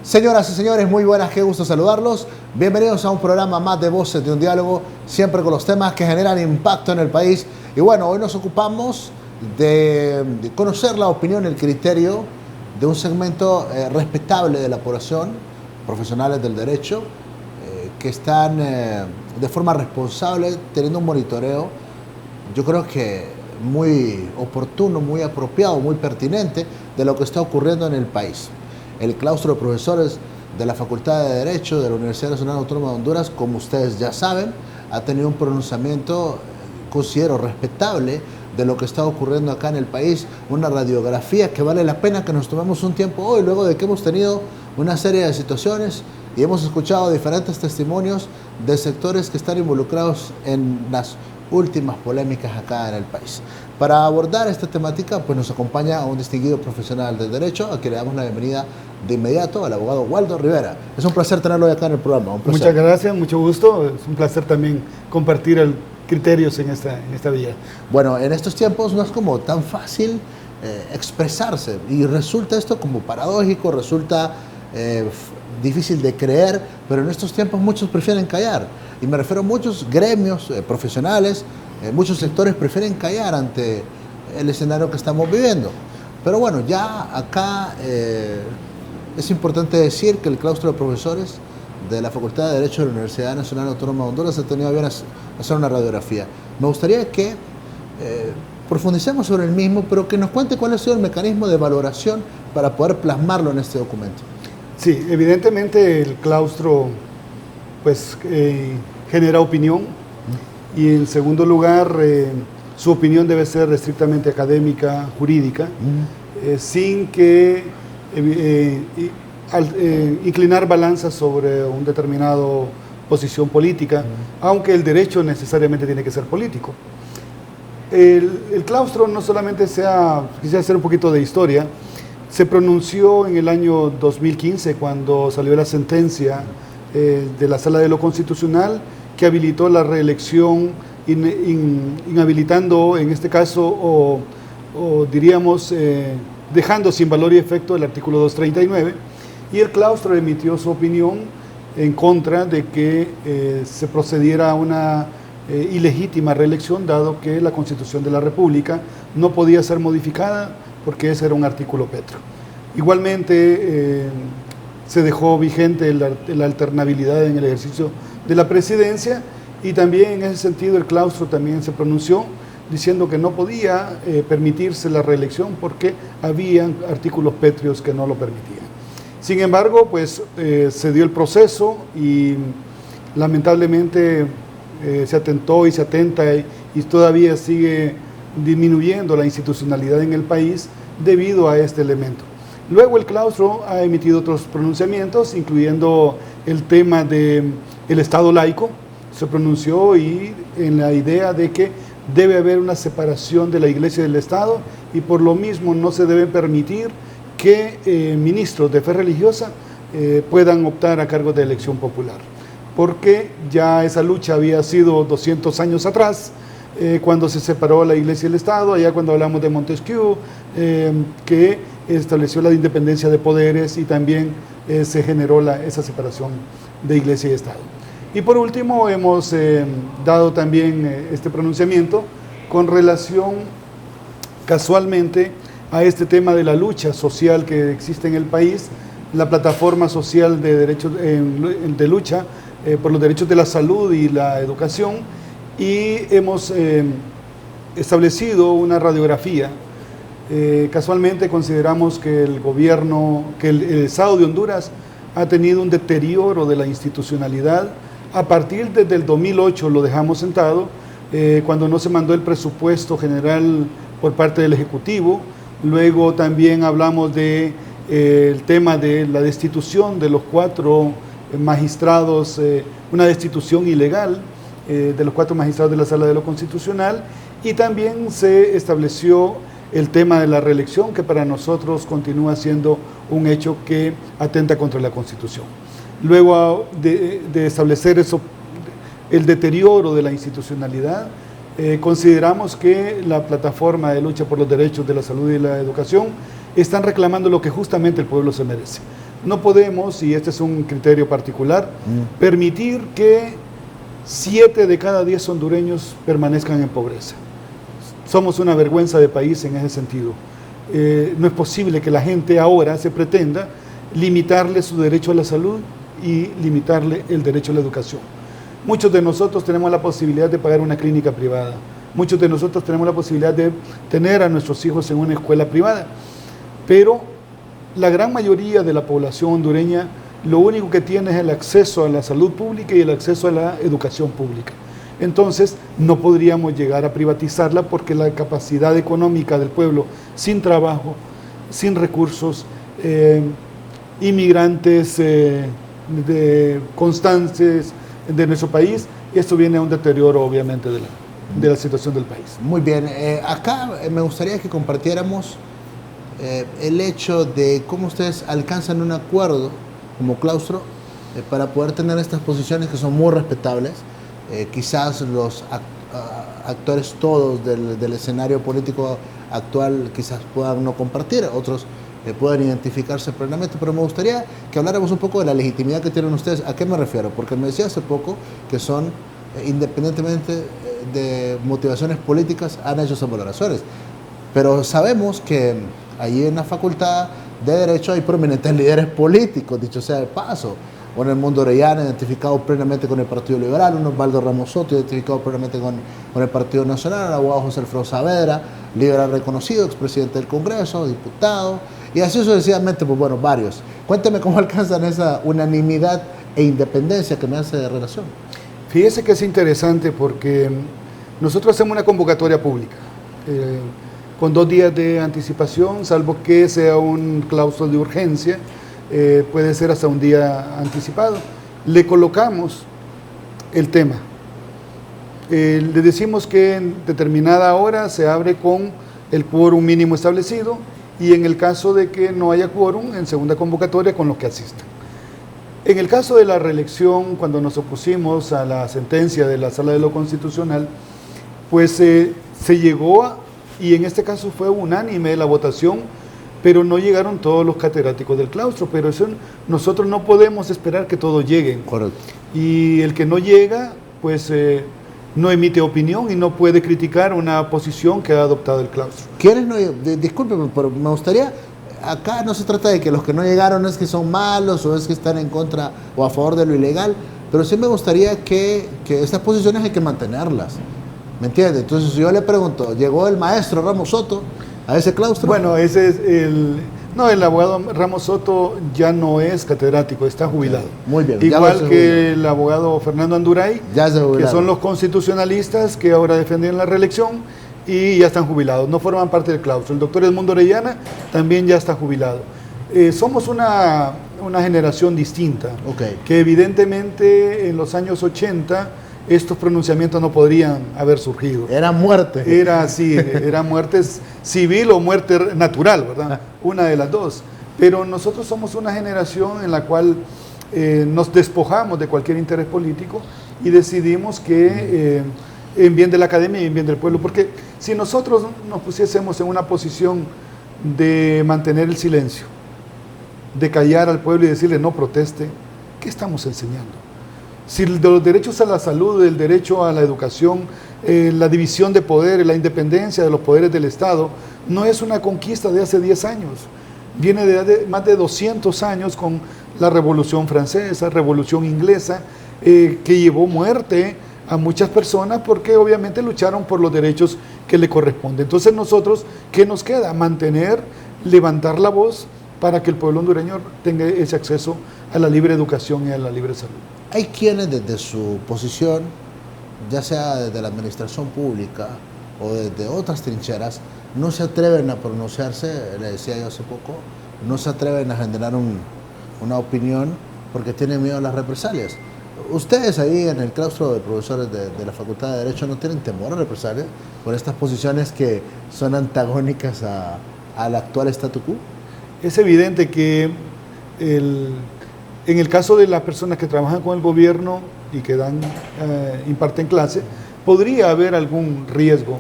Señoras y señores, muy buenas, qué gusto saludarlos. Bienvenidos a un programa más de Voces de un Diálogo, siempre con los temas que generan impacto en el país. Y bueno, hoy nos ocupamos de conocer la opinión y el criterio de un segmento respetable de la población, profesionales del derecho, que están de forma responsable teniendo un monitoreo, yo creo que muy oportuno, muy apropiado, muy pertinente de lo que está ocurriendo en el país. El claustro de profesores de la Facultad de Derecho de la Universidad Nacional Autónoma de Honduras, como ustedes ya saben, ha tenido un pronunciamiento, considero, respetable de lo que está ocurriendo acá en el país, una radiografía que vale la pena que nos tomemos un tiempo hoy, luego de que hemos tenido una serie de situaciones y hemos escuchado diferentes testimonios de sectores que están involucrados en las últimas polémicas acá en el país. Para abordar esta temática, pues nos acompaña un distinguido profesional del derecho, a quien le damos la bienvenida de inmediato, al abogado Waldo Rivera. Es un placer tenerlo hoy acá en el programa. Muchas gracias, mucho gusto. Es un placer también compartir criterios en esta vía. Bueno, en estos tiempos no es como tan fácil expresarse y resulta esto como paradójico, resulta difícil de creer, pero en estos tiempos muchos prefieren callar. Y me refiero a muchos gremios profesionales, muchos sectores prefieren callar ante el escenario que estamos viviendo. Pero bueno, ya acá es importante decir que el claustro de profesores de la Facultad de Derecho de la Universidad Nacional Autónoma de Honduras ha tenido bien hacer una radiografía. Me gustaría que profundicemos sobre el mismo, pero que nos cuente cuál ha sido el mecanismo de valoración para poder plasmarlo en este documento. Sí, evidentemente el claustro pues genera opinión y en segundo lugar su opinión debe ser estrictamente académica, jurídica, sin que inclinar balanzas sobre una determinada posición política, aunque el derecho necesariamente tiene que ser político. El claustro no solamente quisiera hacer un poquito de historia, se pronunció en el año 2015 cuando salió la sentencia de la Sala de lo Constitucional que habilitó la reelección, inhabilitando en este caso o diríamos dejando sin valor y efecto el artículo 239, y el claustro emitió su opinión en contra de que se procediera a una ilegítima reelección, dado que la Constitución de la República no podía ser modificada porque ese era un artículo petro. Igualmente se dejó vigente la alternabilidad en el ejercicio de la presidencia, y también en ese sentido el claustro también se pronunció diciendo que no podía permitirse la reelección porque había artículos pétreos que no lo permitían. Sin embargo, pues se dio el proceso y lamentablemente se atentó y se atenta y todavía sigue disminuyendo la institucionalidad en el país debido a este elemento. Luego el claustro ha emitido otros pronunciamientos, incluyendo el tema del Estado laico. Se pronunció y en la idea de que debe haber una separación de la Iglesia y del Estado, y por lo mismo no se debe permitir que ministros de fe religiosa puedan optar a cargos de elección popular, porque ya esa lucha había sido 200 años atrás, cuando se separó la Iglesia y el Estado, allá cuando hablamos de Montesquieu, que estableció la independencia de poderes y también se generó esa separación de Iglesia y Estado. Y por último hemos dado también este pronunciamiento con relación casualmente a este tema de la lucha social que existe en el país, la plataforma social de derechos de lucha por los derechos de la salud y la educación, y hemos establecido una radiografía. Casualmente consideramos que el gobierno, que el Estado de Honduras ha tenido un deterioro de la institucionalidad. A partir desde el 2008 lo dejamos sentado, cuando no se mandó el presupuesto general por parte del Ejecutivo. Luego también hablamos del tema de la destitución de los 4 magistrados, una destitución ilegal de los 4 magistrados de la Sala de lo Constitucional, y también se estableció el tema de la reelección, que para nosotros continúa siendo un hecho que atenta contra la Constitución. Luego de establecer eso, el deterioro de la institucionalidad, consideramos que la plataforma de lucha por los derechos de la salud y la educación están reclamando lo que justamente el pueblo se merece. No podemos, y este es un criterio particular, permitir que 7 de cada 10 hondureños permanezcan en pobreza. Somos una vergüenza de país en ese sentido. No es posible que la gente ahora se pretenda limitarle su derecho a la salud y limitarle el derecho a la educación. Muchos de nosotros tenemos la posibilidad de pagar una clínica privada. Muchos de nosotros tenemos la posibilidad de tener a nuestros hijos en una escuela privada. Pero la gran mayoría de la población hondureña lo único que tiene es el acceso a la salud pública y el acceso a la educación pública. Entonces no podríamos llegar a privatizarla porque la capacidad económica del pueblo sin trabajo, sin recursos, inmigrantes constantes de nuestro país, esto viene a un deterioro obviamente de la situación del país. Muy bien, acá me gustaría que compartiéramos el hecho de cómo ustedes alcanzan un acuerdo como claustro para poder tener estas posiciones que son muy respetables. Quizás los actores todos del escenario político actual quizás puedan no compartir, otros pueden identificarse plenamente, pero me gustaría que habláramos un poco de la legitimidad que tienen ustedes. ¿A qué me refiero? Porque me decía hace poco que son, independientemente de motivaciones políticas, han hecho esas valoraciones, pero sabemos que allí en la Facultad de Derecho hay prominentes líderes políticos, dicho sea de paso. Bueno, el Mundo Orellana, identificado plenamente con el Partido Liberal, un Osvaldo Ramos Soto, identificado plenamente con el Partido Nacional, el abogado José Alfredo Saavedra, liberal reconocido, expresidente del Congreso, diputado, y así sucesivamente, pues bueno, varios. Cuénteme cómo alcanzan esa unanimidad e independencia que me hace de relación. Fíjese que es interesante porque nosotros hacemos una convocatoria pública, con 2 días de anticipación, salvo que sea un claustro de urgencia, puede ser hasta un día anticipado. Le colocamos el tema. Le decimos que en determinada hora se abre con el quórum mínimo establecido y en el caso de que no haya quórum, en segunda convocatoria con los que asistan. En el caso de la reelección, cuando nos opusimos a la sentencia de la Sala de lo Constitucional, pues se llegó y en este caso fue unánime la votación, pero no llegaron todos los catedráticos del claustro, pero eso nosotros no podemos esperar que todos lleguen. Correcto. Y el que no llega, pues no emite opinión y no puede criticar una posición que ha adoptado el claustro. ¿Quiénes no? Discúlpeme, pero me gustaría, acá no se trata de que los que no llegaron es que son malos o es que están en contra o a favor de lo ilegal, pero sí me gustaría que estas posiciones hay que mantenerlas, ¿me entiende? Entonces si yo le pregunto, ¿llegó el maestro Ramos Soto a ese claustro? Bueno, ese es el abogado Ramos Soto ya no es catedrático, está jubilado. Muy bien. Igual que el abogado Fernando Anduray, que son los constitucionalistas que ahora defienden la reelección y ya están jubilados, no forman parte del claustro. El doctor Edmundo Orellana también ya está jubilado. Somos una generación distinta, que evidentemente en los años 80 estos pronunciamientos no podrían haber surgido. Era muerte. Era muerte civil o muerte natural, ¿verdad? Una de las dos. Pero nosotros somos una generación en la cual nos despojamos de cualquier interés político y decidimos que en bien de la academia y en bien del pueblo, porque si nosotros nos pusiésemos en una posición de mantener el silencio, de callar al pueblo y decirle no proteste, ¿qué estamos enseñando? Si de los derechos a la salud, el derecho a la educación, la división de poderes, la independencia de los poderes del Estado, no es una conquista de hace 10 años. Viene de más de 200 años con la Revolución Francesa, Revolución Inglesa, que llevó muerte a muchas personas porque obviamente lucharon por los derechos que le corresponden. Entonces nosotros, ¿qué nos queda? Mantener, levantar la voz para que el pueblo hondureño tenga ese acceso a la libre educación y a la libre salud. Hay quienes desde su posición, ya sea desde la administración pública o desde otras trincheras, no se atreven a pronunciarse, le decía yo hace poco, no se atreven a generar una opinión porque tienen miedo a las represalias. Ustedes ahí en el claustro de profesores de la Facultad de Derecho no tienen temor a represalias por estas posiciones que son antagónicas al actual statu quo. Es evidente que en el caso de las personas que trabajan con el gobierno y que imparten clase, podría haber algún riesgo,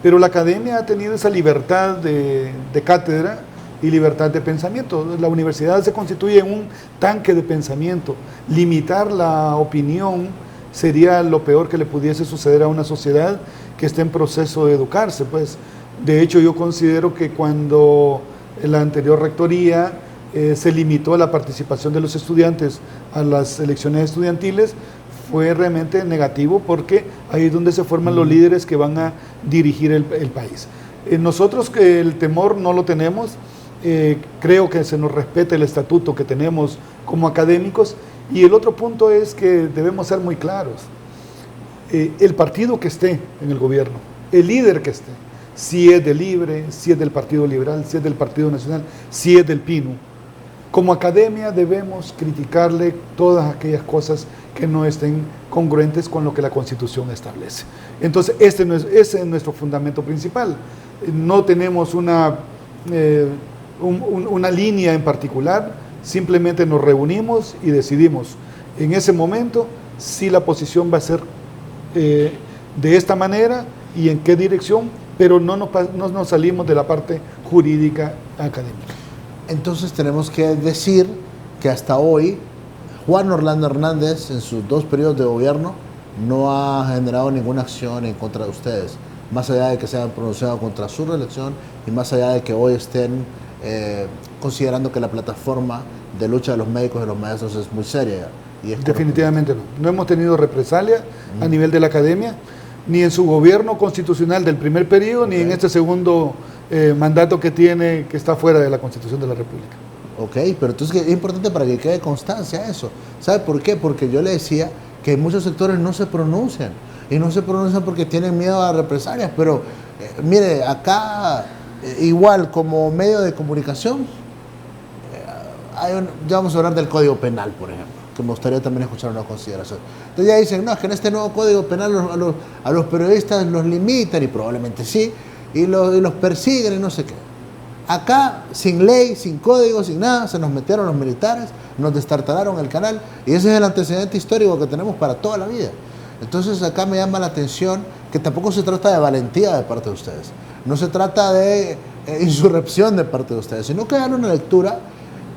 pero la academia ha tenido esa libertad de cátedra y libertad de pensamiento. La universidad se constituye en un tanque de pensamiento. Limitar la opinión sería lo peor que le pudiese suceder a una sociedad que esté en proceso de educarse. Pues, de hecho, yo considero que cuando en la anterior rectoría se limitó la participación de los estudiantes a las elecciones estudiantiles, fue realmente negativo, porque ahí es donde se forman los líderes que van a dirigir el país. Nosotros, que el temor no lo tenemos, creo que se nos respeta el estatuto que tenemos como académicos, y el otro punto es que debemos ser muy claros. El partido que esté en el gobierno, el líder que esté, si es del Libre, si es del Partido Liberal, si es del Partido Nacional, si es del PINU, como academia debemos criticarle todas aquellas cosas que no estén congruentes con lo que la Constitución establece. Entonces, ese es nuestro fundamento principal. No tenemos una línea en particular, simplemente nos reunimos y decidimos en ese momento si la posición va a ser de esta manera y en qué dirección, pero no nos salimos de la parte jurídica académica. Entonces tenemos que decir que hasta hoy Juan Orlando Hernández, en sus 2 periodos de gobierno, no ha generado ninguna acción en contra de ustedes, más allá de que se hayan pronunciado contra su reelección y más allá de que hoy estén considerando que la plataforma de lucha de los médicos y los maestros es muy seria. Definitivamente no. No hemos tenido represalia a nivel de la academia, ni en su gobierno constitucional del primer periodo, ni en este segundo mandato que tiene, que está fuera de la Constitución de la República. Ok, pero entonces es importante para que quede constancia eso. ¿Sabe por qué? Porque yo le decía que muchos sectores no se pronuncian, y no se pronuncian porque tienen miedo a represalias, pero mire, acá igual como medio de comunicación, ya vamos a hablar del Código Penal, por ejemplo, que me gustaría también escuchar una consideración. Entonces ya dicen, no, es que en este nuevo Código Penal a los periodistas los limitan, y probablemente sí, y los persiguen y no sé qué. Acá, sin ley, sin código, sin nada, se nos metieron los militares, nos destartalaron el canal, y ese es el antecedente histórico que tenemos para toda la vida. Entonces acá me llama la atención que tampoco se trata de valentía de parte de ustedes, no se trata de insurrección de parte de ustedes, sino que dar una lectura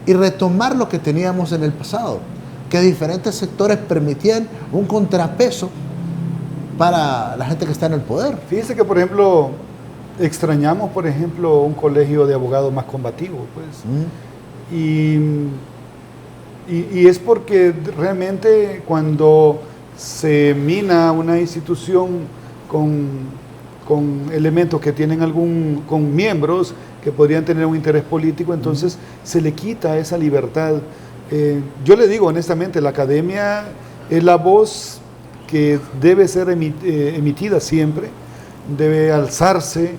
y retomar lo que teníamos en el pasado, que diferentes sectores permitían un contrapeso para la gente que está en el poder. Fíjese que, por ejemplo, extrañamos, por ejemplo, un colegio de abogados más combativo, pues. Y es porque realmente cuando se mina una institución con elementos que tienen con miembros que podrían tener un interés político, entonces se le quita esa libertad. Yo le digo honestamente, la academia es la voz que debe ser emitida siempre, debe alzarse,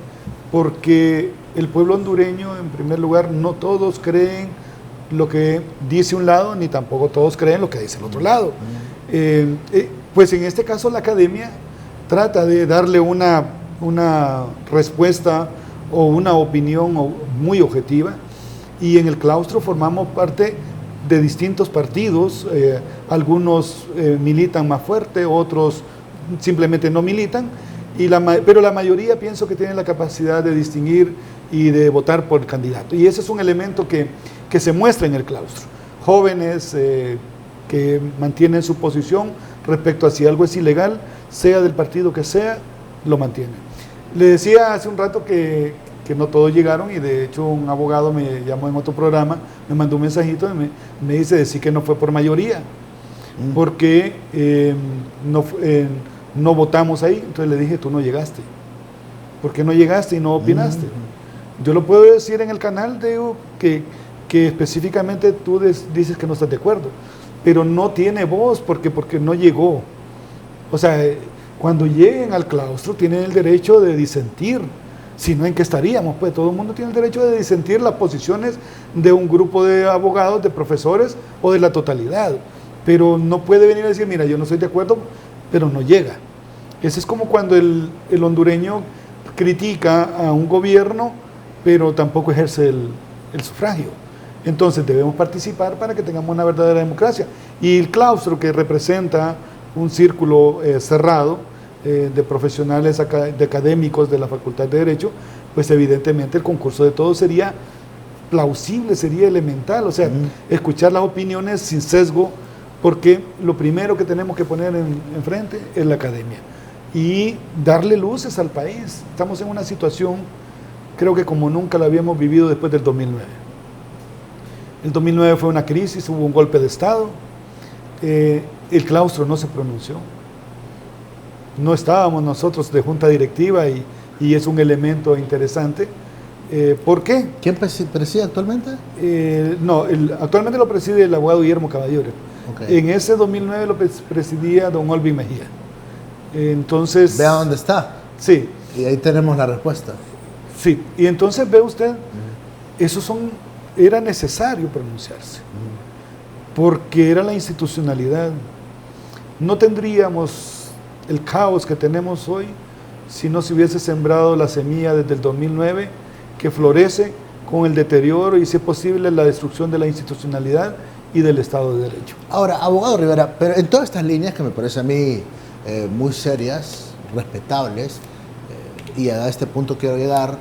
porque el pueblo hondureño, en primer lugar, no todos creen lo que dice un lado, ni tampoco todos creen lo que dice el otro lado. Pues en este caso la academia trata de darle una respuesta o una opinión muy objetiva, y en el claustro formamos parte de distintos partidos, algunos militan más fuerte, otros simplemente no militan, pero la mayoría pienso que tiene la capacidad de distinguir y de votar por el candidato, y ese es un elemento que se muestra en el claustro. Jóvenes que mantienen su posición respecto a si algo es ilegal, sea del partido que sea, lo mantienen. Le decía hace un rato que no todos llegaron, y de hecho un abogado me llamó en otro programa, me mandó un mensajito y me dice decir que no fue por mayoría, porque no votamos ahí. Entonces le dije, tú no llegaste. ¿Por qué no llegaste y no opinaste? Yo lo puedo decir en el canal, digo, que específicamente tú dices que no estás de acuerdo, pero no tiene voz porque no llegó. O sea, cuando lleguen al claustro tienen el derecho de disentir, si no, ¿en qué estaríamos? Pues todo el mundo tiene el derecho de disentir las posiciones de un grupo de abogados, de profesores o de la totalidad, pero no puede venir a decir, mira, yo no estoy de acuerdo, pero no llega. Ese es como cuando el hondureño critica a un gobierno, pero tampoco ejerce el sufragio. Entonces debemos participar para que tengamos una verdadera democracia. Y el claustro, que representa un círculo cerrado de profesionales, de académicos de la Facultad de Derecho, pues evidentemente el concurso de todos sería plausible, sería elemental, o sea, escuchar las opiniones sin sesgo, porque lo primero que tenemos que poner enfrente es la academia y darle luces al país. Estamos en una situación, creo que como nunca la habíamos vivido después del 2009. El 2009 fue una crisis, hubo un golpe de Estado, el claustro no se pronunció, no estábamos nosotros de junta directiva y es un elemento interesante. ¿Por qué? ¿Quién preside actualmente? Actualmente lo preside el abogado Guillermo Caballero. Okay. En ese 2009 lo presidía don Olvin Mejía. Entonces... Vea dónde está. Sí. Y ahí tenemos la respuesta. Sí, y entonces ve usted, era necesario pronunciarse, porque era la institucionalidad. No tendríamos el caos que tenemos hoy si no se hubiese sembrado la semilla desde el 2009, que florece con el deterioro y, si es posible, la destrucción de la institucionalidad y del Estado de Derecho. Ahora, abogado Rivera, pero en todas estas líneas que me parecen a mí muy serias, respetables, y a este punto quiero llegar,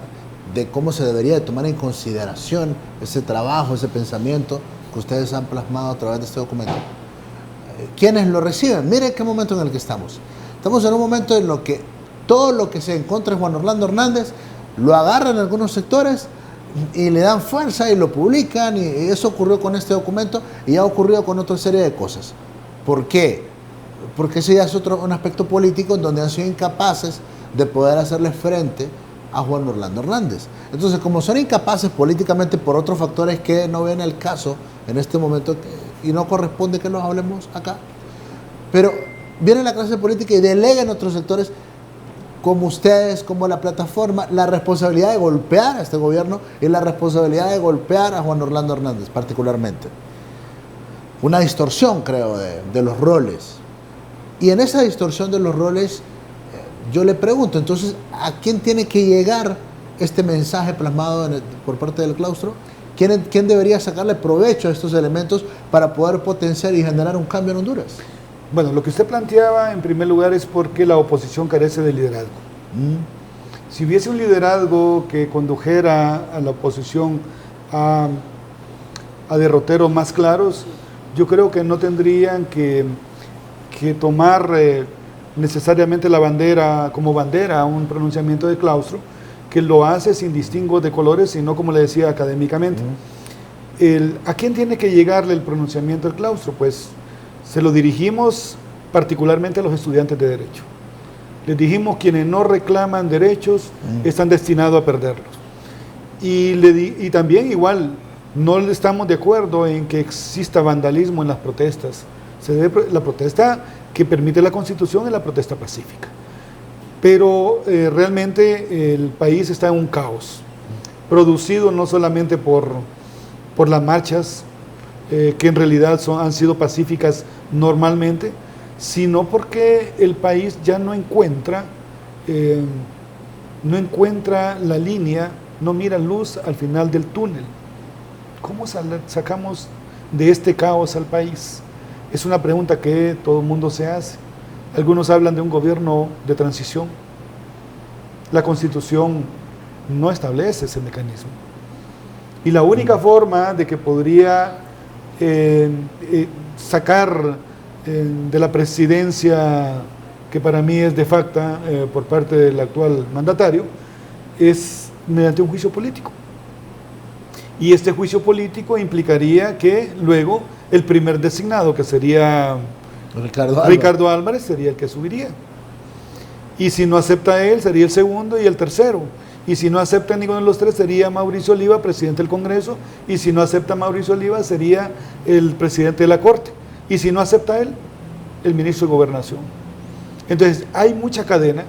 de cómo se debería de tomar en consideración ese trabajo, ese pensamiento que ustedes han plasmado a través de este documento. ¿Quiénes lo reciben? Mire qué momento en el que estamos. Estamos en un momento en lo que todo lo que se encuentra en Juan Orlando Hernández lo agarran algunos sectores y le dan fuerza y lo publican, y eso ocurrió con este documento y ha ocurrido con otra serie de cosas. ¿Por qué? Porque ese ya es un aspecto político en donde han sido incapaces de poder hacerle frente a Juan Orlando Hernández. Entonces, como son incapaces políticamente por otros factores que no ven el caso en este momento y no corresponde que los hablemos acá, pero viene la clase política y delega en otros sectores como ustedes, como la plataforma, la responsabilidad de golpear a este gobierno y la responsabilidad de golpear a Juan Orlando Hernández particularmente. Una distorsión, creo, de los roles. Y en esa distorsión de los roles, yo le pregunto, entonces, ¿a quién tiene que llegar este mensaje plasmado por parte del claustro? ¿Quién debería sacarle provecho a estos elementos para poder potenciar y generar un cambio en Honduras? Bueno, lo que usted planteaba en primer lugar es porque la oposición carece de liderazgo. Si hubiese un liderazgo que condujera a la oposición a derroteros más claros, yo creo que no tendrían que tomar necesariamente la bandera como bandera a un pronunciamiento de claustro, que lo hace sin distingo de colores, sino, como le decía, académicamente. ¿A quién tiene que llegarle el pronunciamiento del claustro? Pues se lo dirigimos particularmente a los estudiantes de Derecho. Les dijimos: quienes no reclaman derechos están destinados a perderlos. Y también igual, no estamos de acuerdo en que exista vandalismo en las protestas. La protesta que permite la Constitución es la protesta pacífica. Pero realmente el país está en un caos, producido no solamente por las marchas, que en realidad han sido pacíficas normalmente, sino porque el país ya no encuentra la línea, no mira luz al final del túnel. ¿Cómo sacamos de este caos al país? Es una pregunta que todo el mundo se hace. Algunos hablan de un gobierno de transición. La Constitución no establece ese mecanismo. Y la única forma de que podría sacar de la presidencia, que para mí es de facto por parte del actual mandatario, es mediante un juicio político. Y este juicio político implicaría que luego el primer designado, que sería Ricardo Álvarez, sería el que subiría. Y si no acepta él, sería el segundo y el tercero. Y si no acepta ninguno de los tres, sería Mauricio Oliva, presidente del Congreso. Y si no acepta Mauricio Oliva, sería el presidente de la Corte. Y si no acepta él, el ministro de Gobernación. Entonces, hay mucha cadena,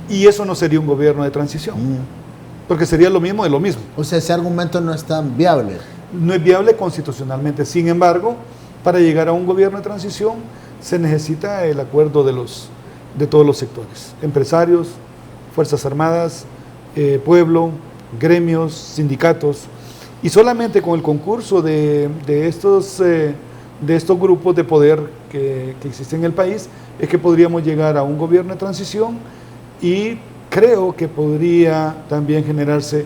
y eso no sería un gobierno de transición, porque sería lo mismo de lo mismo. O sea, ese argumento no es tan viable. No es viable constitucionalmente. Sin embargo, para llegar a un gobierno de transición se necesita el acuerdo de todos los sectores: empresarios, Fuerzas Armadas, pueblo, gremios, sindicatos. Y solamente con el concurso de estos grupos de poder que existen en el país es que podríamos llegar a un gobierno de transición, y creo que podría también generarse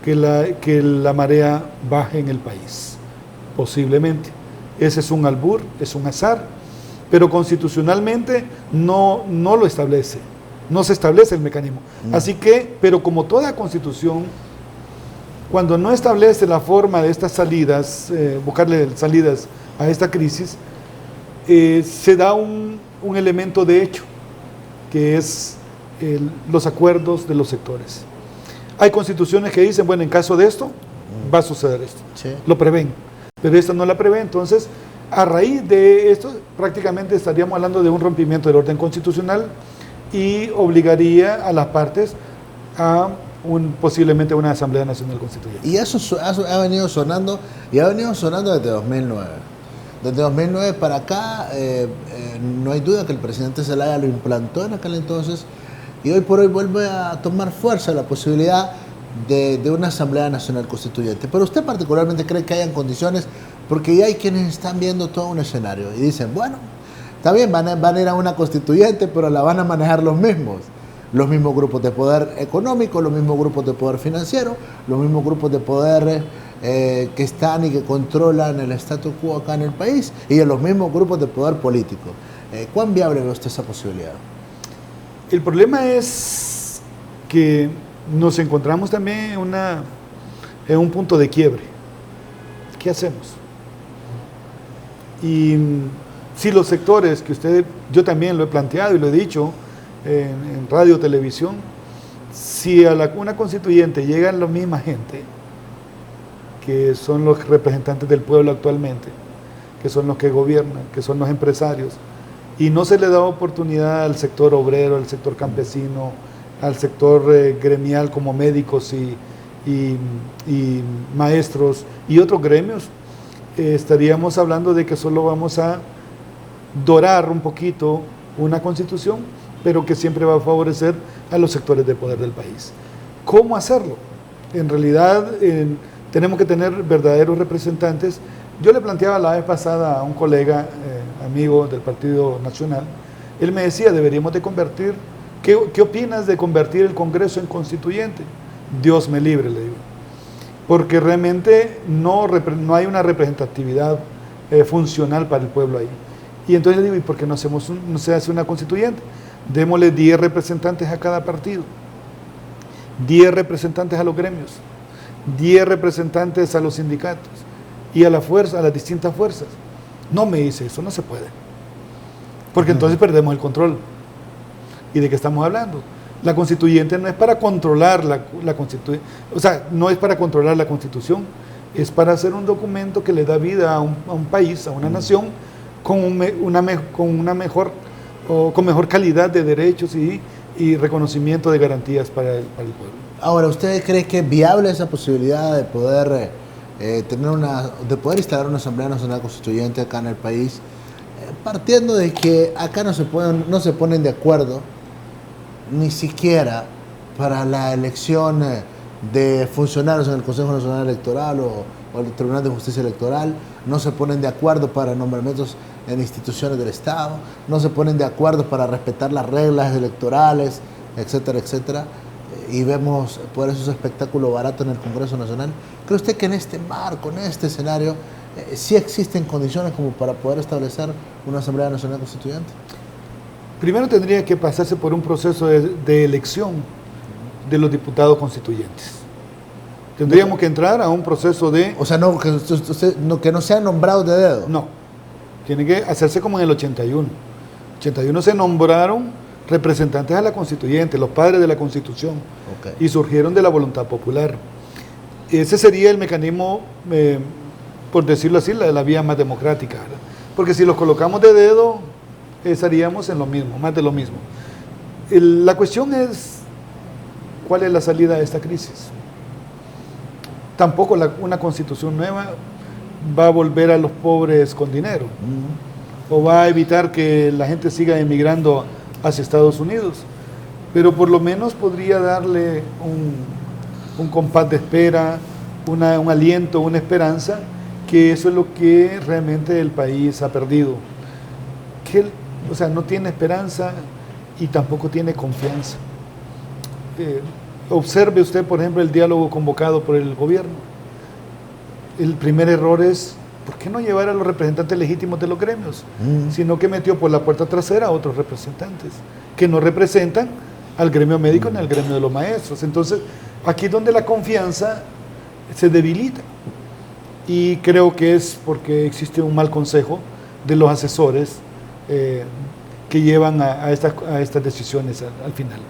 que la marea baje en el país, posiblemente. Ese es un albur, es un azar, pero constitucionalmente no lo establece, no se establece el mecanismo. Así que, pero como toda constitución, cuando no establece la forma de estas salidas, buscarle salidas a esta crisis, se da un elemento de hecho, que es los acuerdos de los sectores. Hay constituciones que dicen, bueno, en caso de esto, va a suceder esto. Sí. Lo prevén, pero esta no la prevé. Entonces, a raíz de esto, prácticamente estaríamos hablando de un rompimiento del orden constitucional y obligaría a las partes a posiblemente una Asamblea Nacional Constituyente. Y eso ha venido sonando, desde 2009. Desde 2009 para acá, no hay duda que el presidente Zelaya lo implantó en aquel entonces, y hoy por hoy vuelve a tomar fuerza la posibilidad de una Asamblea Nacional Constituyente. Pero usted particularmente cree que hayan condiciones, porque ya hay quienes están viendo todo un escenario y dicen, bueno, está bien, van a ir a una constituyente, pero la van a manejar los mismos grupos de poder económico, los mismos grupos de poder financiero, los mismos grupos de poder que están y que controlan el status quo acá en el país, y en los mismos grupos de poder político. ¿Cuán viable ve usted esa posibilidad? El problema es que nos encontramos también en un punto de quiebre. ¿Qué hacemos? Y si los sectores que yo también lo he planteado y lo he dicho en radio, televisión, si a una constituyente llegan la misma gente, que son los representantes del pueblo actualmente, que son los que gobiernan, que son los empresarios, y no se le da oportunidad al sector obrero, al sector campesino, al sector gremial como médicos y maestros y otros gremios, estaríamos hablando de que solo vamos a dorar un poquito una constitución, pero que siempre va a favorecer a los sectores de poder del país. ¿Cómo hacerlo? En realidad tenemos que tener verdaderos representantes. Yo le planteaba la vez pasada a un colega, amigo del Partido Nacional, él me decía, deberíamos de convertir, ¿qué opinas de convertir el Congreso en constituyente? Dios me libre, le digo, porque realmente no hay una representatividad funcional para el pueblo ahí. Y entonces le digo, ¿y por qué no se hace una constituyente? Démosle 10 representantes a cada partido, 10 representantes a los gremios, 10 representantes a los sindicatos y a las distintas fuerzas. No, me dice, eso no se puede, porque entonces perdemos el control. ¿Y de qué estamos hablando? La constituyente no es para controlar la constitución, o sea, no es para controlar la constitución, es para hacer un documento que le da vida a un país, a una nación, con mejor calidad de derechos y reconocimiento de garantías para el pueblo. Ahora, ¿usted cree que es viable esa posibilidad de poder instalar una Asamblea Nacional Constituyente acá en el país, partiendo de que acá no se ponen de acuerdo ni siquiera para la elección de funcionarios en el Consejo Nacional Electoral o el Tribunal de Justicia Electoral, no se ponen de acuerdo para nombramientos en instituciones del Estado, no se ponen de acuerdo para respetar las reglas electorales, etcétera, etcétera, y vemos por eso ese espectáculo barato en el Congreso Nacional? ¿Cree usted que en este marco, en este escenario, sí existen condiciones como para poder establecer una Asamblea Nacional Constituyente? Primero tendría que pasarse por un proceso de elección de los diputados constituyentes. Tendríamos que entrar a un proceso de... O sea, que no sean nombrados de dedo. No, tiene que hacerse como en el 81. 81 se nombraron representantes a la constituyente, los padres de la Constitución, okay, y surgieron de la voluntad popular. Ese sería el mecanismo, por decirlo así, la vía más democrática, ¿verdad? Porque si los colocamos de dedo, estaríamos en lo mismo, más de lo mismo. La cuestión es, ¿cuál es la salida de esta crisis? Tampoco una constitución nueva va a volver a los pobres con dinero, o va a evitar que la gente siga emigrando hacia Estados Unidos, pero por lo menos podría darle un compás de espera, un aliento, una esperanza, que eso es lo que realmente el país ha perdido. No tiene esperanza y tampoco tiene confianza. observe usted, por ejemplo, el diálogo convocado por el gobierno. El primer error es, ¿por qué no llevar a los representantes legítimos de los gremios? Sino que metió por la puerta trasera a otros representantes que no representan al gremio médico ni al gremio de los maestros. Entonces, aquí es donde la confianza se debilita. Y creo que es porque existe un mal consejo de los asesores que llevan a estas decisiones al final.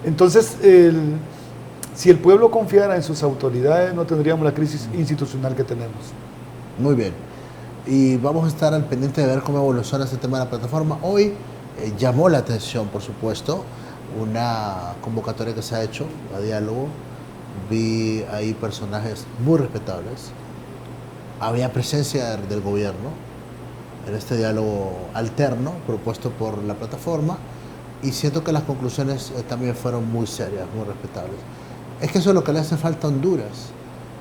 Entonces, si el pueblo confiara en sus autoridades, no tendríamos la crisis institucional que tenemos. Muy bien. Y vamos a estar al pendiente de ver cómo evoluciona este tema de la plataforma. Hoy llamó la atención, por supuesto, una convocatoria que se ha hecho a diálogo. Vi ahí personajes muy respetables. Había presencia del gobierno en este diálogo alterno propuesto por la plataforma y siento que las conclusiones también fueron muy serias, muy respetables. Es que eso es lo que le hace falta a Honduras.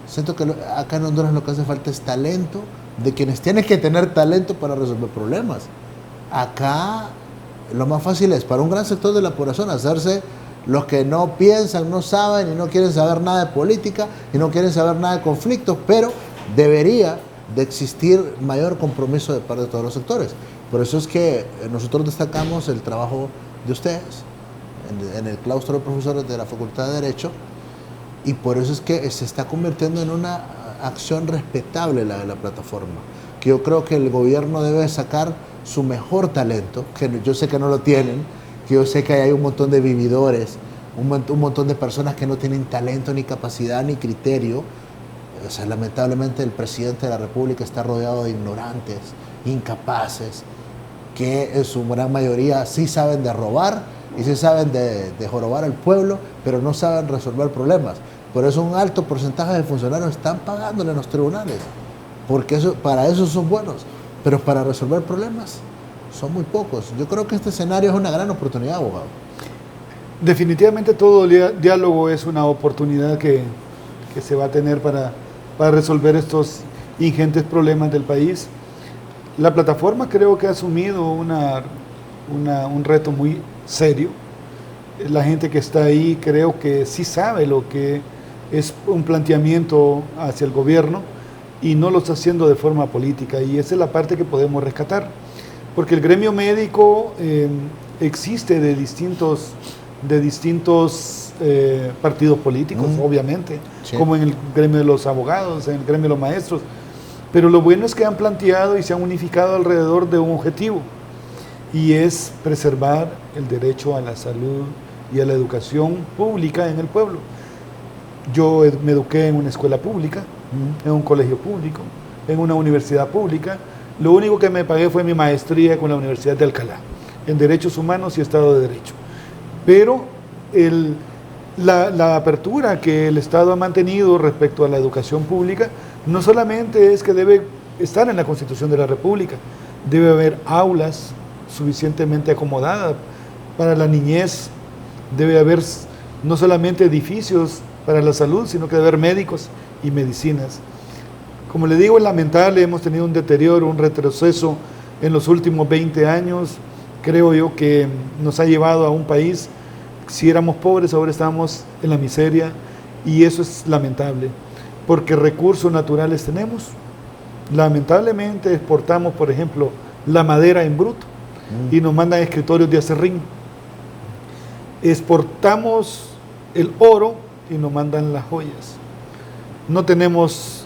Siento que acá en Honduras lo que hace falta es talento de quienes tienen que tener talento para resolver problemas. Acá lo más fácil es para un gran sector de la población hacerse los que no piensan, no saben y no quieren saber nada de política y no quieren saber nada de conflictos, pero debería de existir mayor compromiso de parte de todos los sectores. Por eso es que nosotros destacamos el trabajo de ustedes en el claustro de profesores de la Facultad de Derecho y por eso es que se está convirtiendo en una acción respetable la de la plataforma, que yo creo que el gobierno debe sacar su mejor talento, que yo sé que no lo tienen, que yo sé que hay un montón de vividores, un montón de personas que no tienen talento, ni capacidad, ni criterio. O sea, lamentablemente el presidente de la República está rodeado de ignorantes, incapaces, que en su gran mayoría sí saben de robar y sí saben de jorobar al pueblo, pero no saben resolver problemas. Por eso un alto porcentaje de funcionarios están pagándole en los tribunales, porque para eso son buenos, pero para resolver problemas son muy pocos. Yo creo que este escenario es una gran oportunidad, abogado. Definitivamente todo diálogo es una oportunidad que se va a tener para resolver estos ingentes problemas del país. La plataforma creo que ha asumido un reto muy serio. La gente que está ahí creo que sí sabe lo que es un planteamiento hacia el gobierno y no lo está haciendo de forma política, y esa es la parte que podemos rescatar, porque el gremio médico existe de distintos partidos políticos, obviamente, sí, como en el gremio de los abogados, en el gremio de los maestros, pero lo bueno es que han planteado y se han unificado alrededor de un objetivo, y es preservar el derecho a la salud y a la educación pública en el pueblo. Yo me eduqué en una escuela pública, en un colegio público, en una universidad pública. Lo único que me pagué fue mi maestría con la Universidad de Alcalá, en Derechos Humanos y Estado de Derecho. Pero la apertura que el Estado ha mantenido respecto a la educación pública no solamente es que debe estar en la Constitución de la República, debe haber aulas suficientemente acomodadas para la niñez, debe haber no solamente edificios para la salud, sino que debe haber médicos y medicinas. Como le digo, es lamentable, hemos tenido un deterioro, un retroceso en los últimos 20 años. Creo yo que nos ha llevado a un país, si éramos pobres, ahora estamos en la miseria, y eso es lamentable, porque recursos naturales tenemos. Lamentablemente exportamos, por ejemplo, la madera en bruto y nos mandan escritorios de acerrín. Exportamos el oro y nos mandan las joyas. No tenemos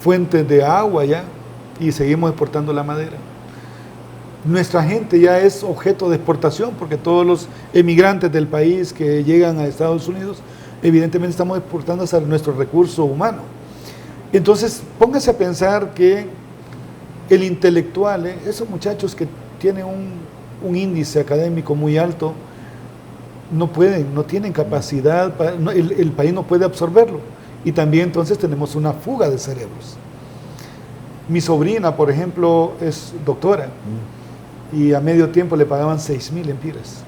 fuentes de agua ya y seguimos exportando la madera. Nuestra gente ya es objeto de exportación, porque todos los emigrantes del país que llegan a Estados Unidos, evidentemente estamos exportando hasta nuestro recurso humano. Entonces, póngase a pensar que el intelectual, esos muchachos que tienen un índice académico muy alto, no tienen capacidad, el país no puede absorberlo, y también entonces tenemos una fuga de cerebros. Mi sobrina, por ejemplo, es doctora, y a medio tiempo le pagaban 6,000 empiras.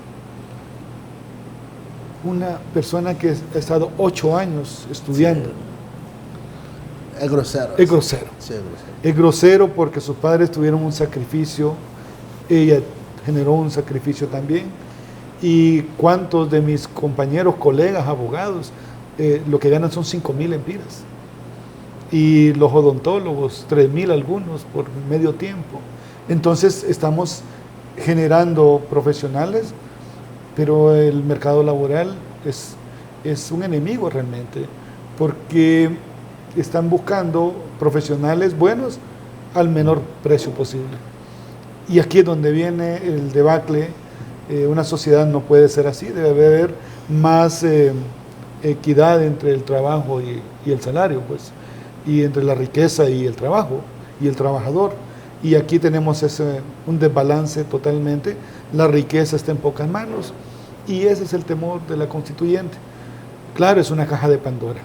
Una persona que ha estado 8 años estudiando. Sí. Es grosero. Es grosero. Sí, es grosero. Es grosero porque sus padres tuvieron un sacrificio, ella generó un sacrificio también, y cuántos de mis compañeros, colegas, abogados, lo que ganan son 5.000 lempiras. Y los odontólogos, 3.000 algunos por medio tiempo. Entonces estamos generando profesionales, pero el mercado laboral es un enemigo realmente, porque están buscando profesionales buenos al menor precio posible. Y aquí es donde viene el debacle. Una sociedad no puede ser así, debe haber más equidad entre el trabajo y el salario, pues, y entre la riqueza y el trabajo, y el trabajador. Y aquí tenemos un desbalance totalmente. La riqueza está en pocas manos, y ese es el temor de la constituyente. Claro, es una caja de Pandora.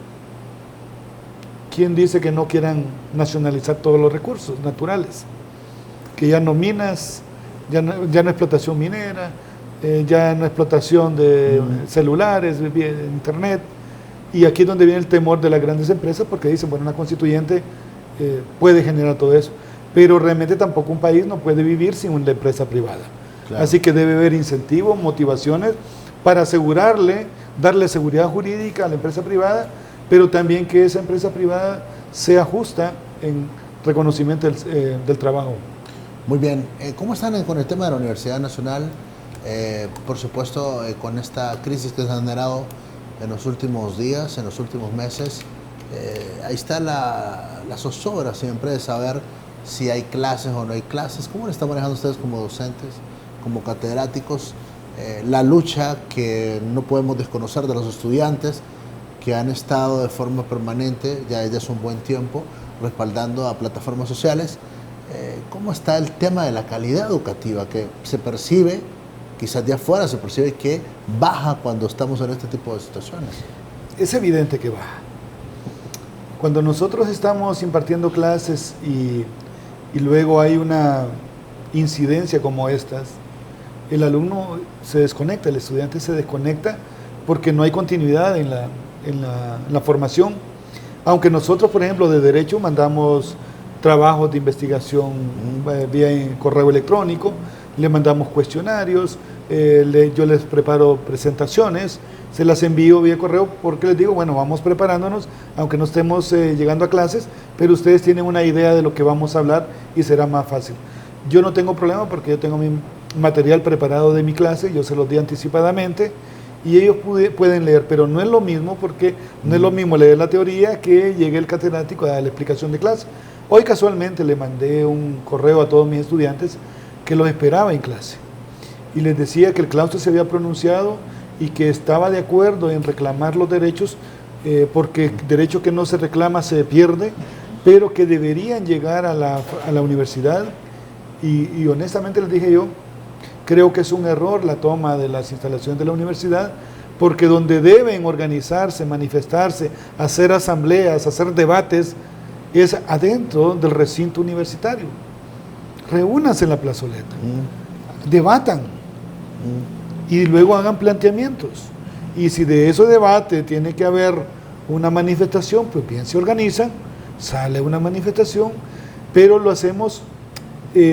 ¿Quién dice que no quieran nacionalizar todos los recursos naturales? Que ya no minas, ya no explotación minera, ya no explotación de celulares, de internet. Y aquí es donde viene el temor de las grandes empresas, porque dicen, bueno, una constituyente puede generar todo eso. Pero realmente tampoco un país no puede vivir sin una empresa privada. Claro. Así que debe haber incentivos, motivaciones para asegurarle, darle seguridad jurídica a la empresa privada, pero también que esa empresa privada sea justa en reconocimiento del trabajo. Muy bien. ¿Cómo están con el tema de la Universidad Nacional? Por supuesto, con esta crisis que se ha generado en los últimos días, en los últimos meses, ahí está la zozobra siempre de saber si hay clases o no hay clases. ¿Cómo lo están manejando ustedes como docentes, como catedráticos? La lucha que no podemos desconocer de los estudiantes que han estado de forma permanente, ya desde hace un buen tiempo, respaldando a plataformas sociales. ¿Cómo está el tema de la calidad educativa que se percibe, quizás de afuera se percibe que baja cuando estamos en este tipo de situaciones? Es evidente que baja. Cuando nosotros estamos impartiendo clases y luego hay una incidencia como estas, el alumno se desconecta, el estudiante se desconecta porque no hay continuidad en la formación. Aunque nosotros, por ejemplo, de Derecho mandamos trabajos de investigación vía correo electrónico, le mandamos cuestionarios, yo les preparo presentaciones, se las envío vía correo porque les digo, bueno, vamos preparándonos, aunque no estemos llegando a clases, pero ustedes tienen una idea de lo que vamos a hablar y será más fácil. Yo no tengo problema porque yo tengo mi material preparado de mi clase, yo se los di anticipadamente y ellos pueden leer, pero no es lo mismo porque no es lo mismo leer la teoría que llegue el catedrático a dar la explicación de clase. Hoy casualmente le mandé un correo a todos mis estudiantes que los esperaba en clase y les decía que el claustro se había pronunciado y que estaba de acuerdo en reclamar los derechos, porque derecho que no se reclama se pierde, pero que deberían llegar a la universidad y honestamente les dije yo, creo que es un error la toma de las instalaciones de la universidad, porque donde deben organizarse, manifestarse, hacer asambleas, hacer debates, es adentro del recinto universitario. Reúnanse en la plazoleta, debatan y luego hagan planteamientos. Y si de ese debate tiene que haber una manifestación, pues bien se organizan, sale una manifestación, pero lo hacemos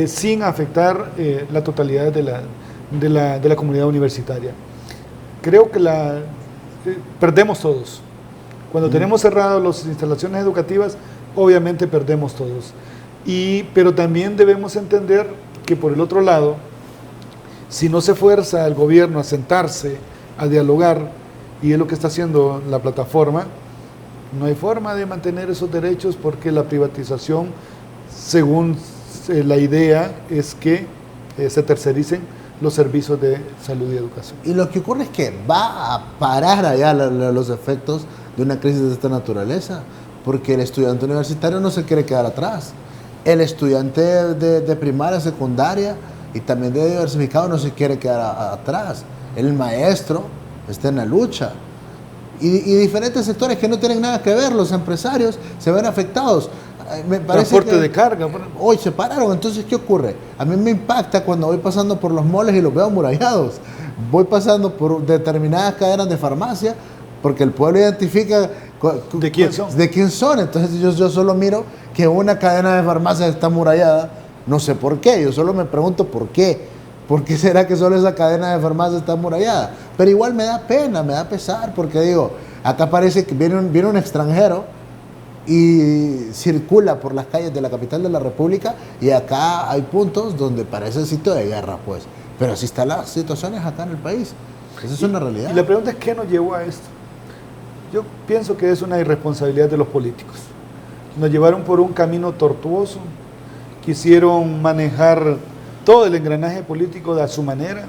sin afectar la totalidad de la comunidad universitaria. Creo que perdemos todos. Cuando tenemos cerradas las instalaciones educativas, obviamente perdemos todos. Pero también debemos entender que por el otro lado, si no se fuerza al gobierno a sentarse, a dialogar, y es lo que está haciendo la plataforma, no hay forma de mantener esos derechos porque la privatización, según la idea, es que se tercericen los servicios de salud y educación. Y lo que ocurre es que va a parar allá los efectos de una crisis de esta naturaleza, porque el estudiante universitario no se quiere quedar atrás. El estudiante de primaria, secundaria y también de diversificado no se quiere quedar atrás. El maestro está en la lucha. Y diferentes sectores que no tienen nada que ver, los empresarios se ven afectados. Me parece transporte de carga. Hoy se pararon, entonces ¿qué ocurre? A mí me impacta cuando voy pasando por los moles y los veo amurallados. Voy pasando por determinadas cadenas de farmacia porque el pueblo identifica ¿de quién son? De quién son. Entonces yo solo miro que una cadena de farmacia está amurallada, no sé por qué, yo solo me pregunto por qué. ¿Por qué será que solo esa cadena de farmacia está amurallada? Pero igual me da pena, me da pesar, porque digo, Acá parece que viene un extranjero y circula por las calles de la capital de la República, y acá hay puntos donde parece sitio de guerra, pues. Pero así están las situaciones acá en el país. Esa es una realidad. Y la pregunta es, ¿qué nos llevó a esto? Yo pienso que es una irresponsabilidad de los políticos. Nos llevaron por un camino tortuoso, quisieron manejar todo el engranaje político a su manera,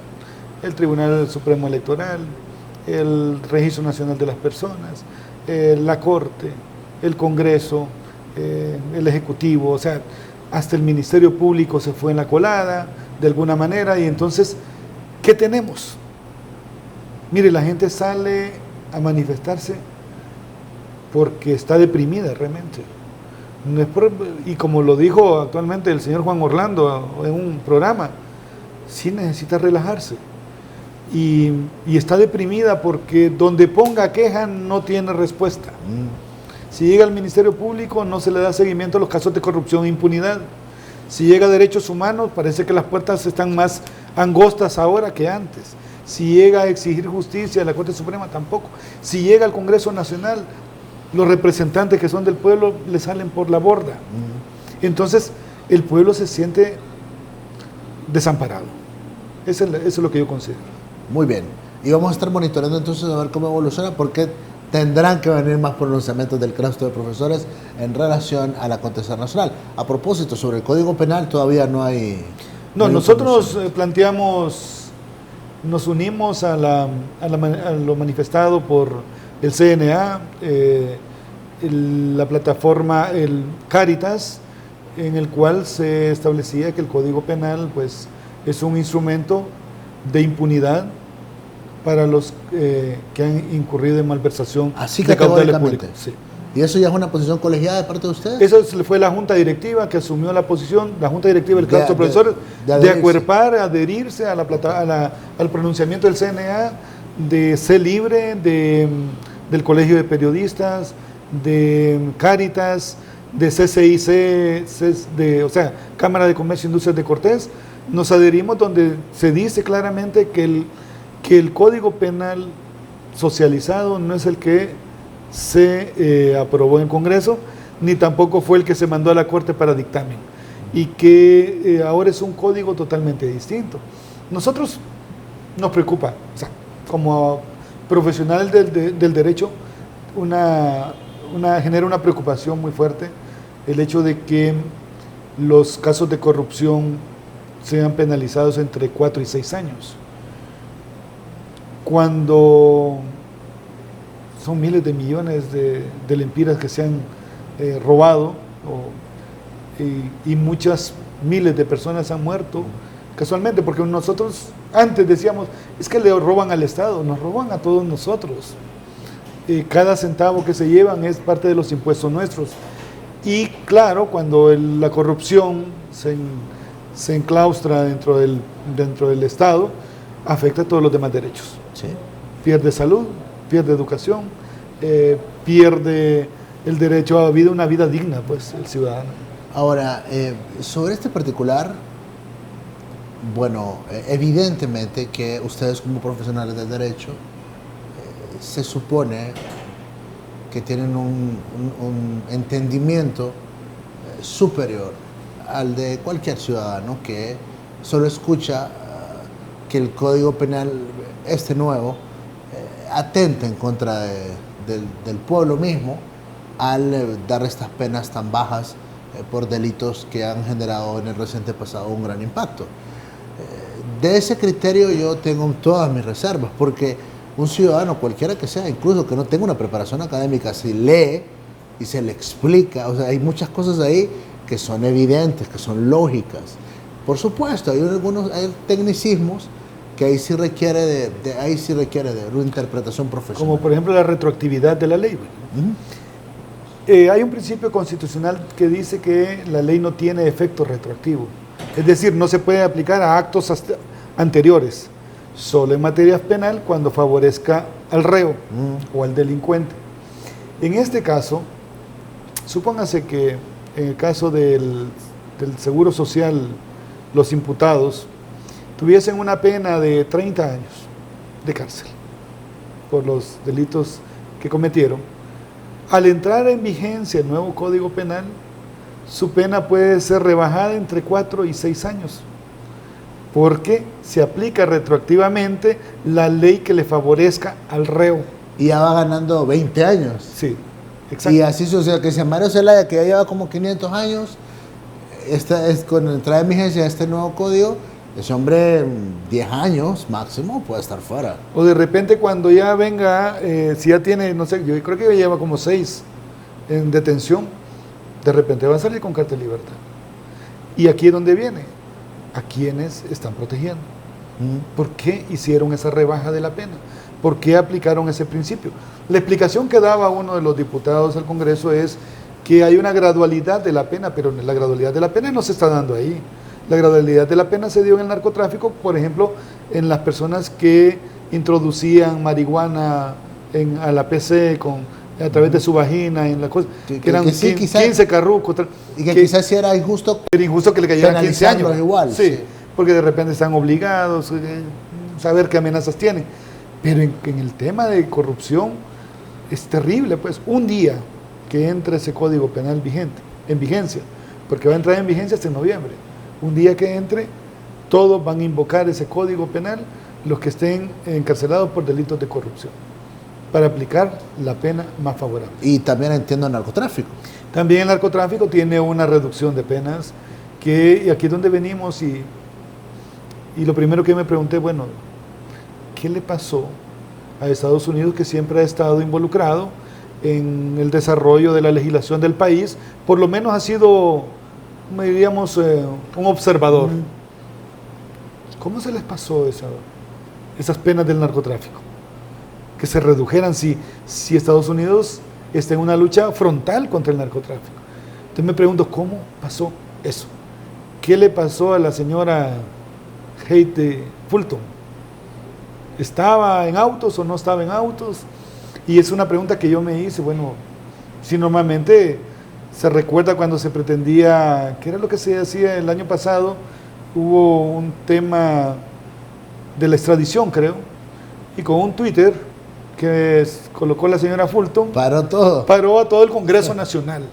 el Tribunal Supremo Electoral, el Registro Nacional de las Personas, la Corte, el Congreso, el Ejecutivo, o sea, hasta el Ministerio Público se fue en la colada, de alguna manera, y entonces, ¿qué tenemos? Mire, la gente sale a manifestarse porque está deprimida realmente. No es y como lo dijo actualmente el señor Juan Orlando en un programa, sí necesita relajarse. Y está deprimida porque donde ponga queja no tiene respuesta. Si llega al Ministerio Público no se le da seguimiento a los casos de corrupción e impunidad. Si llega a derechos humanos parece que las puertas están más angostas ahora que antes. Si llega a exigir justicia a la Corte Suprema tampoco. Si llega al Congreso Nacional, los representantes que son del pueblo le salen por la borda. Entonces el pueblo se siente desamparado. Eso es lo que yo considero. Muy bien. Y vamos a estar monitoreando entonces a ver cómo evoluciona, porque tendrán que venir más pronunciamientos del claustro de profesores en relación al acontecer nacional. A propósito, sobre el Código Penal todavía no hay... No, nosotros planteamos, nos unimos a lo manifestado por el CNA, la plataforma el Cáritas, en el cual se establecía que el Código Penal pues, es un instrumento de impunidad para los que han incurrido en malversación de caudales públicos. Sí. ¿Y eso ya es una posición colegiada de parte de ustedes? Eso fue la Junta Directiva que asumió la posición, la Junta Directiva del claustro de profesores, de acuerpar, adherirse al pronunciamiento del CNA, de ser libre, del Colegio de Periodistas, de Cáritas, de CCIC, o sea, Cámara de Comercio e Industrias de Cortés. Nos adherimos donde se dice claramente que el Código Penal socializado no es el que se aprobó en el Congreso, ni tampoco fue el que se mandó a la Corte para dictamen, y que ahora es un código totalmente distinto. Nosotros nos preocupa, o sea, como profesional del derecho, genera una preocupación muy fuerte el hecho de que los casos de corrupción sean penalizados entre 4 y 6 años. Cuando son miles de millones de lempiras que se han robado y muchas miles de personas han muerto casualmente, porque nosotros antes decíamos, es que le roban al Estado, nos roban a todos nosotros. Cada centavo que se llevan es parte de los impuestos nuestros. Y claro, cuando la corrupción se enclaustra dentro del Estado, afecta a todos los demás derechos. Sí. Pierde salud, pierde educación, pierde el derecho a una vida digna, pues, el ciudadano. Ahora, sobre este particular, bueno, evidentemente que ustedes como profesionales del derecho se supone que tienen un entendimiento superior al de cualquier ciudadano que solo escucha que el Código Penal, nuevo, atenta en contra del pueblo mismo al dar estas penas tan bajas por delitos que han generado en el reciente pasado un gran impacto. De ese criterio yo tengo todas mis reservas, porque un ciudadano, cualquiera que sea, incluso que no tenga una preparación académica, si lee y se le explica, o sea, hay muchas cosas ahí que son evidentes, que son lógicas. Por supuesto, hay tecnicismos que ahí sí requiere de una interpretación profesional. Como por ejemplo la retroactividad de la ley. Hay un principio constitucional que dice que la ley no tiene efecto retroactivo. Es decir, no se puede aplicar a actos anteriores, solo en materia penal cuando favorezca al reo o al delincuente. En este caso, supóngase que en el caso del Seguro Social, los imputados tuviesen una pena de 30 años de cárcel por los delitos que cometieron, al entrar en vigencia el nuevo Código Penal, su pena puede ser rebajada entre 4 y 6 años, porque se aplica retroactivamente la ley que le favorezca al reo. Y ya va ganando 20 años. Sí, exacto. Y así sucede, que si a Mario Zelaya, que ya lleva como 500 años, con la entrada en vigencia de este nuevo código, ese hombre 10 años máximo puede estar fuera. O de repente cuando ya venga, si ya tiene, no sé, yo creo que ya lleva como 6 en detención, de repente va a salir con carta de libertad. ¿Y aquí es donde viene? A quienes están protegiendo. ¿Por qué hicieron esa rebaja de la pena? ¿Por qué aplicaron ese principio? La explicación que daba uno de los diputados al Congreso es que hay una gradualidad de la pena, pero la gradualidad de la pena no se está dando ahí. La gradualidad de la pena se dio en el narcotráfico, por ejemplo, en las personas que introducían marihuana a la PC a través de su vagina, en la cosa, que eran sí, 15 carrucos. Y que quizás sí era injusto. Era injusto que le cayeran 15 años. Igual, sí, porque de repente están obligados a saber qué amenazas tienen. Pero en el tema de corrupción es terrible, pues. Un día que entre ese Código Penal en vigencia, porque va a entrar en vigencia hasta en noviembre. Un día que entre, todos van a invocar ese Código Penal, los que estén encarcelados por delitos de corrupción, para aplicar la pena más favorable. Y también entiendo el narcotráfico. También el narcotráfico tiene una reducción de penas, y aquí es donde venimos, y lo primero que me pregunté, bueno, ¿qué le pasó a Estados Unidos, que siempre ha estado involucrado en el desarrollo de la legislación del país? Por lo menos ha sido, diríamos, un observador. ¿Cómo se les pasó esas penas del narcotráfico? Que se redujeran si Estados Unidos está en una lucha frontal contra el narcotráfico. Entonces me pregunto, ¿cómo pasó eso? ¿Qué le pasó a la señora Heidi Fulton? ¿Estaba en autos o no estaba en autos? Y es una pregunta que yo me hice. Bueno, si normalmente se recuerda cuando se pretendía, ¿qué era lo que se hacía el año pasado? Hubo un tema de la extradición, creo, y con un Twitter que colocó la señora Fulton, paró a todo el Congreso Nacional.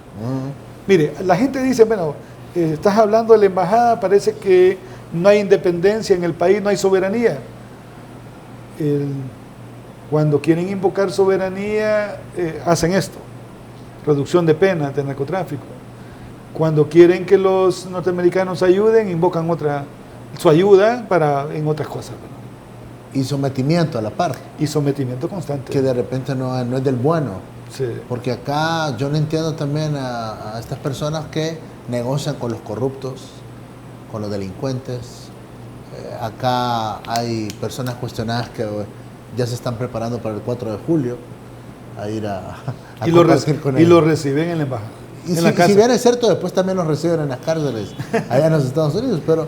Mire, la gente dice, bueno, estás hablando de la embajada, parece que no hay independencia en el país, no hay soberanía. Cuando quieren invocar soberanía, hacen esto: reducción de penas de narcotráfico. Cuando quieren que los norteamericanos ayuden, invocan su ayuda en otras cosas. Y sometimiento a la par. Y sometimiento constante. Que de repente no es del bueno. Sí. Porque acá yo no entiendo también a estas personas que negocian con los corruptos, con los delincuentes. Acá hay personas cuestionadas que ya se están preparando para el 4 de julio a ir a compartir con ellos. Y lo reciben en la embajada. Y si bien es cierto, después también los reciben en las cárceles allá en los Estados Unidos, pero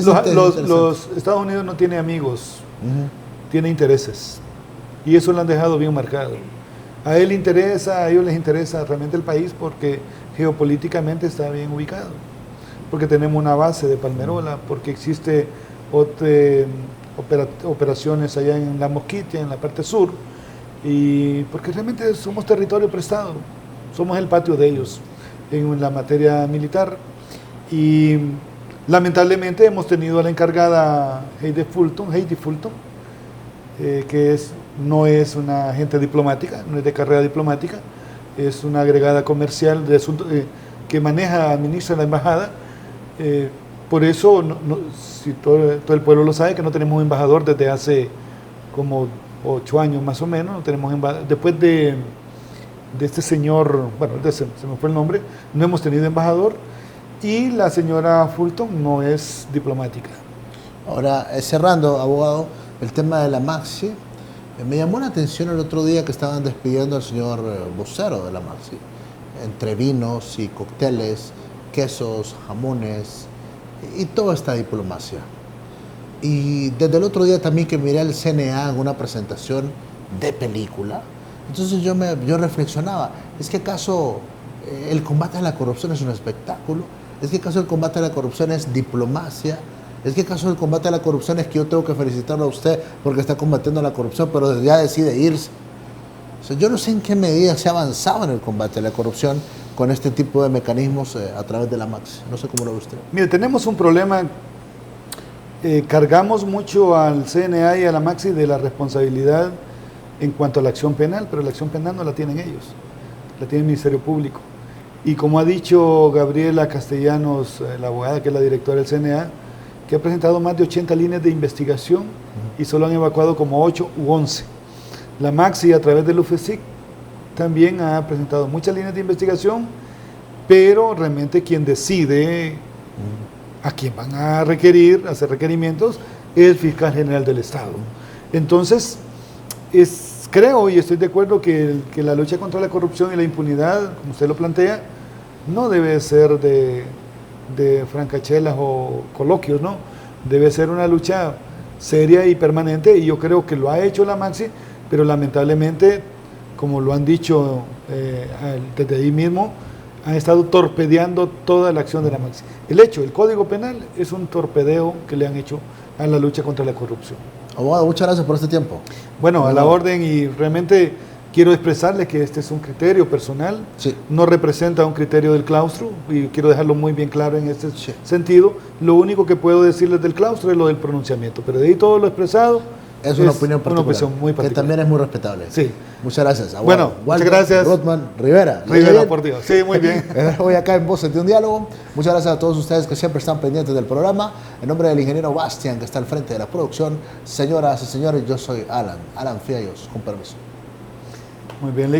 los Estados Unidos no tiene amigos, tiene intereses, y eso lo han dejado bien marcado. A ellos les interesa realmente el país porque geopolíticamente está bien ubicado, porque tenemos una base de Palmerola, porque existe operaciones allá en La Mosquitia, en la parte sur, y porque realmente somos territorio prestado. Somos el patio de ellos en la materia militar. Y lamentablemente hemos tenido a la encargada Heidi Fulton, que no es una agente diplomática, no es de carrera diplomática, es una agregada comercial que administra la embajada. Por eso, si todo el pueblo lo sabe, que no tenemos un embajador desde hace como 8 años más o menos. No tenemos después de este señor, bueno, se me fue el nombre, no hemos tenido embajador, y la señora Fulton no es diplomática. Ahora, cerrando, abogado, el tema de la Maxi, me llamó la atención el otro día que estaban despidiendo al señor vocero de la Maxi, entre vinos y cócteles, quesos, jamones y toda esta diplomacia. Y desde el otro día también que miré al CNA en una presentación de película, entonces yo reflexionaba, ¿es que acaso el combate a la corrupción es un espectáculo? ¿Es que acaso el combate a la corrupción es diplomacia? ¿Es que acaso el combate a la corrupción es que yo tengo que felicitarlo a usted porque está combatiendo la corrupción, pero ya decide irse? O sea, yo no sé en qué medida se ha avanzado en el combate a la corrupción con este tipo de mecanismos a través de la Maxi. No sé cómo lo ve usted. Mire, tenemos un problema. Cargamos mucho al CNA y a la Maxi de la responsabilidad en cuanto a la acción penal, pero la acción penal no la tienen ellos, la tiene el Ministerio Público. Y como ha dicho Gabriela Castellanos, la abogada que es la directora del CNA, que ha presentado más de 80 líneas de investigación y solo han evacuado como 8 u 11. La Maxi, a través del UFESIC, también ha presentado muchas líneas de investigación, pero realmente quien decide a quién van a requerir, hacer requerimientos, es el fiscal general del Estado. Entonces, creo y estoy de acuerdo que la lucha contra la corrupción y la impunidad, como usted lo plantea, no debe ser de francachelas o coloquios, ¿no? Debe ser una lucha seria y permanente, y yo creo que lo ha hecho la Maxi, pero lamentablemente, como lo han dicho desde ahí mismo, han estado torpedeando toda la acción de la Maxi. El Código Penal es un torpedeo que le han hecho a la lucha contra la corrupción. Abogado, muchas gracias por este tiempo. Bueno, a la orden, y realmente quiero expresarle que este es un criterio personal, sí, no representa un criterio del claustro, y quiero dejarlo muy bien claro en este sentido. Lo único que puedo decirles del claustro es lo del pronunciamiento, pero de ahí todo lo expresado es una opinión particular, una opinión muy particular, que también es muy respetable. Sí. Muchas gracias, abogado. Bueno, Walter, muchas gracias. Rothman Rivera. Rivera, por Dios. Sí, muy bien. Hoy acá en Voces de un Diálogo. Muchas gracias a todos ustedes que siempre están pendientes del programa. En nombre del ingeniero Bastian, que está al frente de la producción, señoras y señores, yo soy Alan Fiallos, con permiso. Muy bien,